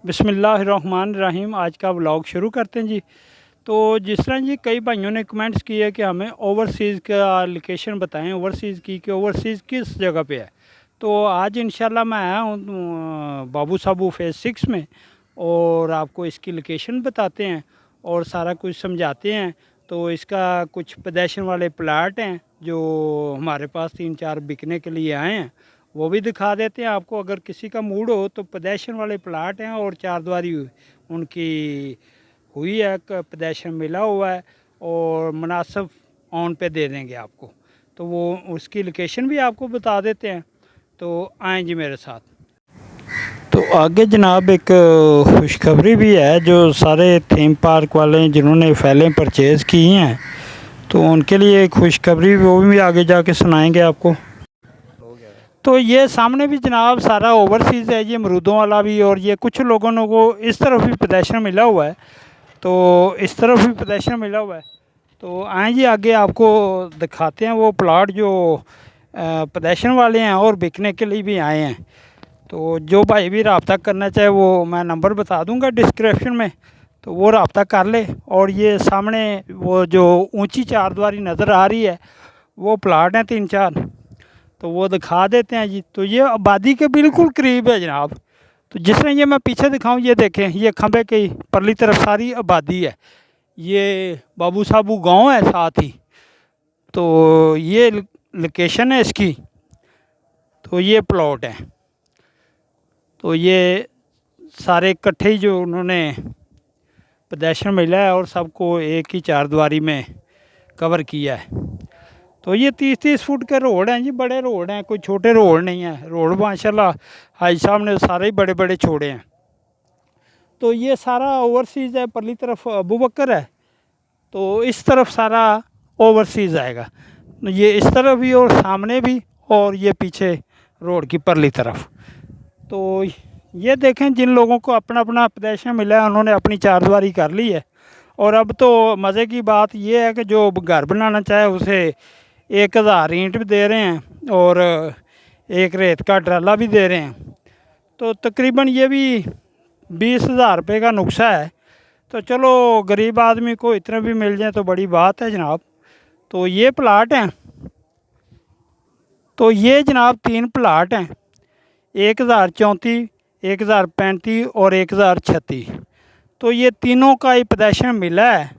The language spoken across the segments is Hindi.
बिस्मिल्लाहिर्रहमानिर्रहीम। आज का व्लॉग शुरू करते हैं जी। तो जिस तरह जी कई भाइयों ने कमेंट्स किए कि हमें ओवरसीज़ का लोकेशन बताएं, ओवरसीज़ की कि ओवरसीज़ किस जगह पे है। तो आज इंशाल्लाह मैं आया हूँ बाबू साबू फेज़ 6 में, और आपको इसकी लोकेशन बताते हैं और सारा कुछ समझाते हैं। तो इसका कुछ पोजेसन वाले प्लाट हैं जो हमारे पास 3-4 बिकने के लिए आए हैं, वो भी दिखा देते हैं आपको। अगर किसी का मूड हो तो पोजेसन वाले प्लाट हैं और चारद्वारी उनकी हुई है, पोजेसन मिला हुआ है और मुनासिब ऑन पे दे देंगे आपको। तो वो उसकी लोकेशन भी आपको बता देते हैं। तो आएँ जी मेरे साथ। तो आगे जनाब एक खुशखबरी भी है जो सारे थीम पार्क वाले जिन्होंने फाइलें परचेज़ की हैं, तो उनके लिए एक खुशखबरी, वो भी आगे जाके सुनाएंगे आपको। तो ये सामने भी जनाब सारा ओवरसीज़ है, ये अमरूदों वाला भी, और ये कुछ लोगों को इस तरफ भी पोजेसन मिला हुआ है, तो इस तरफ भी पोजेसन मिला हुआ है। तो आएँ जी आगे आपको दिखाते हैं वो प्लाट जो पोजेसन वाले हैं और बिकने के लिए भी आए हैं। तो जो भाई भी रब्ता करना चाहे वो मैं नंबर बता दूंगा डिस्क्रिप्शन में, तो वो रब्ता कर ले। और ये सामने वो जो ऊंची चारद्वारी नज़र आ रही है वो प्लाट हैं 3-4, तो वो दिखा देते हैं जी। तो ये आबादी के बिल्कुल करीब है जनाब। तो जिस तरह ये मैं पीछे दिखाऊं, ये देखें, ये खंबे की परली तरफ सारी आबादी है, ये बाबू साबू गांव है साथ ही। तो ये लोकेशन है इसकी, तो ये प्लॉट है। तो ये सारे इकट्ठे ही जो उन्होंने पोजेसन मिला है और सबको एक ही चारद्वारी में कवर किया है। तो ये 30-30 फुट के रोड हैं जी, बड़े रोड हैं, कोई छोटे रोड नहीं है। रोड माशाल्लाह हाजी साहब ने सारे ही बड़े बड़े छोड़े हैं। तो ये सारा ओवरसीज़ है, परली तरफ अबू बकर है, तो इस तरफ सारा ओवरसीज़ आएगा। ये इस तरफ भी और सामने भी, और ये पीछे रोड की परली तरफ। तो ये देखें, जिन लोगों को अपना अपना पोजेसन मिला है उन्होंने अपनी चारद्वारी कर ली है। और अब तो मज़े की बात ये है कि जो घर बनाना चाहे उसे 1000 ईंट भी दे रहे हैं और एक रेत का ट्राला भी दे रहे हैं। तो तकरीबन ये भी 20,000 रुपये का नुस्खा है। तो चलो गरीब आदमी को इतने भी मिल जाए तो बड़ी बात है जनाब। तो ये प्लाट हैं, तो ये जनाब 3 प्लाट हैं, 1034, 1035 और 1036। तो ये तीनों का ही पोजेसन मिला है।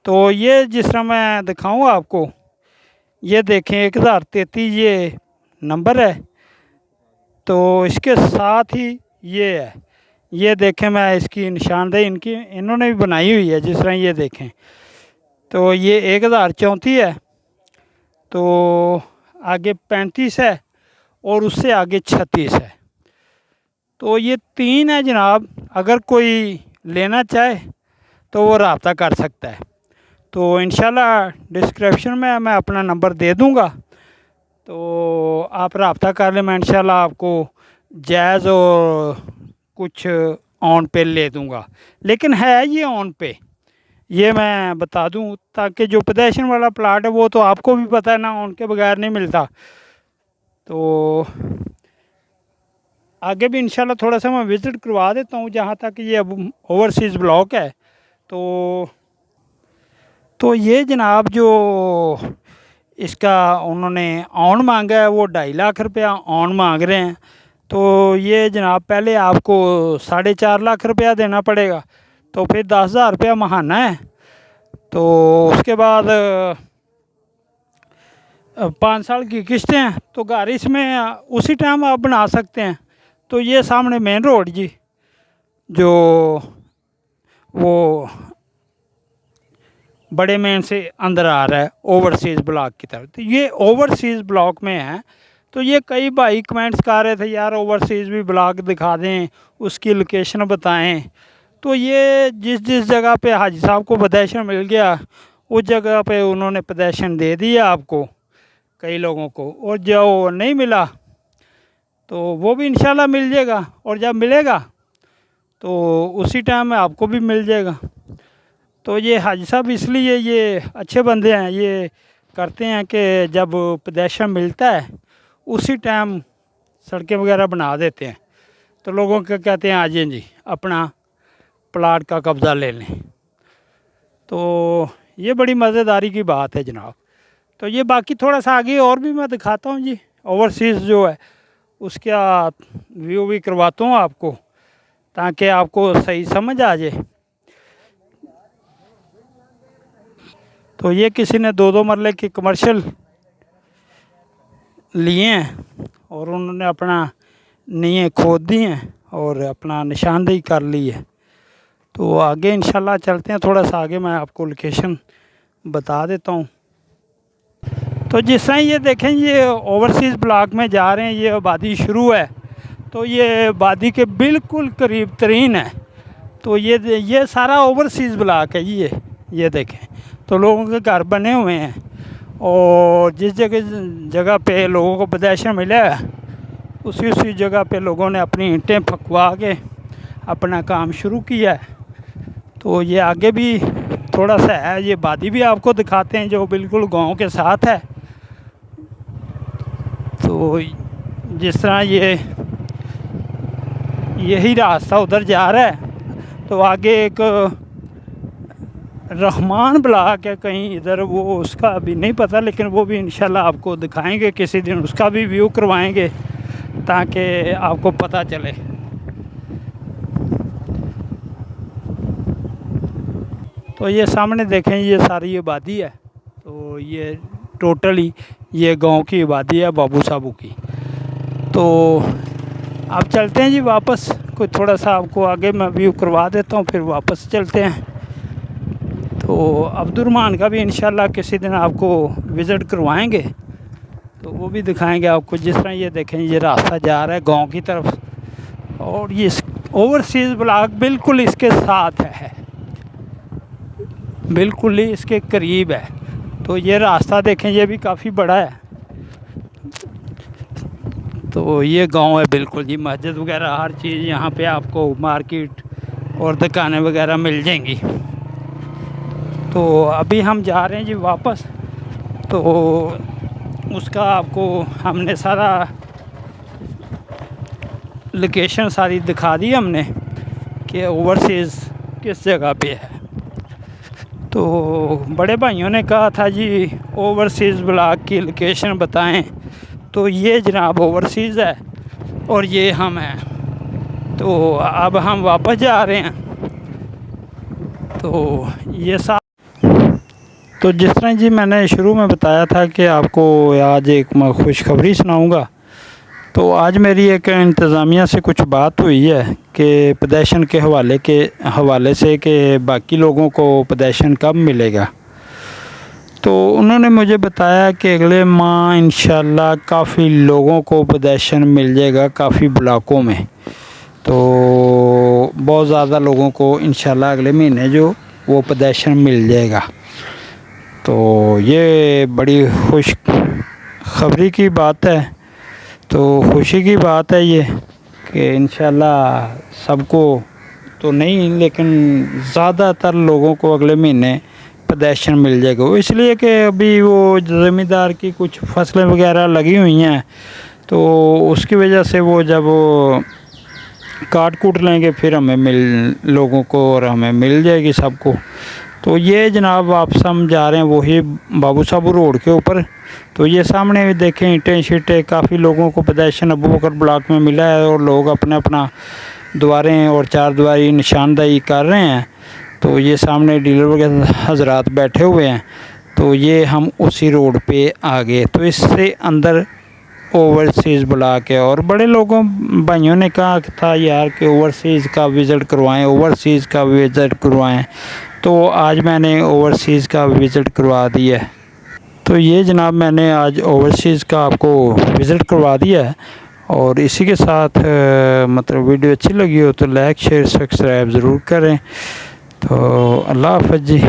तो ये जिस तरह मैं दिखाऊँ आपको, ये देखें 1033 ये नंबर है। तो इसके साथ ही ये है, ये देखें, मैं इसकी निशानदेही इनकी इन्होंने भी बनाई हुई है, जिस तरह ये देखें। तो ये 1034 है, तो आगे 35 है और उससे आगे 36 है। तो ये 3 है जनाब। अगर कोई लेना चाहे तो वो रब्ता कर सकता है। तो इंशाल्लाह डिस्क्रिप्शन में मैं अपना नंबर दे दूँगा, तो आप रब्ता कर लें। मैं इंशाल्लाह आपको जायज़ और कुछ ऑन पे ले दूँगा, लेकिन है ये ऑन पे, ये मैं बता दूँ, ताकि जो पोजेसन वाला प्लाट है वो तो आपको भी पता है ना, ऑन के बगैर नहीं मिलता। तो आगे भी इंशाल्लाह थोड़ा सा मैं विज़िट करवा देता हूँ जहाँ तक ये अब ओवरसीज़ ब्लॉक है। तो ये जनाब जो इसका उन्होंने ऑन मांगा है वो 2.5 लाख रुपया ऑन मांग रहे हैं। तो ये जनाब पहले आपको 4.5 लाख रुपया देना पड़ेगा, तो फिर 10,000 रुपया महाना है। तो उसके बाद 5 साल की किस्तें हैं। तो घर इसमें उसी टाइम आप बना सकते हैं। तो ये सामने मेन रोड जी, जो वो बड़े मेन से अंदर आ रहा है ओवरसीज़ ब्लॉक की तरफ, तो ये ओवरसीज़ ब्लॉक में है। तो ये कई भाई कमेंट्स कर रहे थे यार ओवरसीज़ भी ब्लॉक दिखा दें, उसकी लोकेशन बताएं। तो ये जिस जिस जगह पे हाजी साहब को पोजेसन मिल गया उस जगह पे उन्होंने पोजेसन दे दिया आपको, कई लोगों को। और जो नहीं मिला तो वो भी इंशाल्लाह मिल जाएगा, और जब मिलेगा तो उसी टाइम में आपको भी मिल जाएगा। तो ये हाजी साहब इसलिए ये अच्छे बंदे हैं, ये करते हैं कि जब पोजेसन मिलता है उसी टाइम सड़कें वगैरह बना देते हैं। तो लोगों के कहते हैं आ जाएं जी अपना प्लाट का कब्ज़ा ले लें। तो ये बड़ी मज़ेदारी की बात है जनाब। तो ये बाकी थोड़ा सा आगे और भी मैं दिखाता हूँ जी, ओवरसीज़ जो है उसका व्यू भी करवाता हूँ आपको, ताकि आपको सही समझ आ जाए। तो ये किसी ने 2-2 मरले की कमर्शियल लिए हैं और उन्होंने अपना नींवें खोद दी हैं और अपना निशानदेही कर ली है। तो आगे इंशाल्लाह चलते हैं, थोड़ा सा आगे मैं आपको लोकेशन बता देता हूँ। तो जिस तरह ये देखें, ये ओवरसीज़ ब्लॉक में जा रहे हैं, ये आबादी शुरू है। तो ये आबादी के बिल्कुल करीब तरीन है। तो ये सारा ओवरसीज़ ब्लॉक है जी। ये देखें, तो लोगों के घर बने हुए हैं और जिस जगह पे लोगों को पोजीशन मिला है उसी जगह पे लोगों ने अपनी ईंटें फकवा के अपना काम शुरू किया है। तो ये आगे भी थोड़ा सा है, ये आबादी भी आपको दिखाते हैं जो बिल्कुल गांव के साथ है। तो जिस तरह यही रास्ता उधर जा रहा है, तो आगे एक रहमान ब्लॉक है कहीं इधर, वो उसका अभी नहीं पता, लेकिन वो भी इंशाल्लाह आपको दिखाएंगे किसी दिन, उसका भी व्यू करवाएंगे ताकि आपको पता चले। तो ये सामने देखें, ये सारी आबादी है। तो ये टोटली ये गांव की आबादी है बाबू साहबू की। तो अब चलते हैं जी वापस, कोई थोड़ा सा आपको आगे मैं व्यू करवा देता हूँ, फिर वापस चलते हैं। तो अब्दुर्रहमान का भी इंशाल्लाह किसी दिन आपको विज़िट करवाएंगे, तो वो भी दिखाएंगे आपको। जिस तरह ये देखें, ये रास्ता जा रहा है गांव की तरफ और ये ओवरसीज़ ब्लॉक बिल्कुल इसके साथ है, बिल्कुल ही इसके करीब है। तो ये रास्ता देखें, ये भी काफ़ी बड़ा है। तो ये गांव है बिल्कुल जी, मस्जिद वगैरह हर चीज़ यहाँ पे आपको, मार्केट और दुकानें वगैरह मिल जाएंगी। तो अभी हम जा रहे हैं जी वापस। तो उसका आपको हमने सारा लोकेशन सारी दिखा दी हमने कि ओवरसीज़ किस जगह पे है। तो बड़े भाइयों ने कहा था जी ओवरसीज़ ब्लॉक की लोकेशन बताएं, तो ये जनाब ओवरसीज़ है और ये हम हैं। तो अब हम वापस जा रहे हैं। तो ये तो जिस तरह जी मैंने शुरू में बताया था कि आपको आज एक मैं खुशखबरी सुनाऊंगा। तो आज मेरी एक इंतज़ामिया से कुछ बात हुई है कि पोजीशन के हवाले से कि बाकी लोगों को पोजीशन कब मिलेगा। तो उन्होंने मुझे बताया कि अगले माह इंशाल्लाह काफ़ी लोगों को पोजीशन मिल जाएगा, काफ़ी ब्लॉकों में। तो बहुत ज़्यादा लोगों को इंशाल्लाह अगले महीने जो वो पोजीशन मिल जाएगा। तो ये बड़ी खुश खबरी की बात है, तो खुशी की बात है ये कि इंशाल्लाह सबको तो नहीं, लेकिन ज़्यादातर लोगों को अगले महीने पोजीशन मिल जाएगा। इसलिए कि अभी वो ज़मींदार की कुछ फसलें वगैरह लगी हुई हैं, तो उसकी वजह से वो जब वो काट कूट लेंगे फिर हमें लोगों को और हमें मिल जाएगी सबको। तो ये जनाब आप हम जा रहे हैं वही बाबू साहबू रोड के ऊपर। तो ये सामने भी देखें ईंटें शीटें, काफ़ी लोगों को पोजीशन अबू बकर ब्लॉक में मिला है और लोग अपना द्वारें और चार दीवारी निशानदेही कर रहे हैं। तो ये सामने डीलर वगैरह हजरात बैठे हुए हैं। तो ये हम उसी रोड पे आ गए। तो इससे अंदर ओवरसीज़ ब्लॉक है और बड़े लोगों भाइयों ने कहा था यार कि ओवरसीज़ का विज़िट करवाएं, ओवरसीज़ का विज़िट करवाएं। तो आज मैंने ओवरसीज़ का विज़िट करवा दिया है। तो ये जनाब मैंने आज ओवरसीज़ का आपको विज़िट करवा दिया है। और इसी के साथ मतलब वीडियो अच्छी लगी हो तो लाइक शेयर सब्सक्राइब ज़रूर करें। तो अल्लाह हाफ़िज़ जी।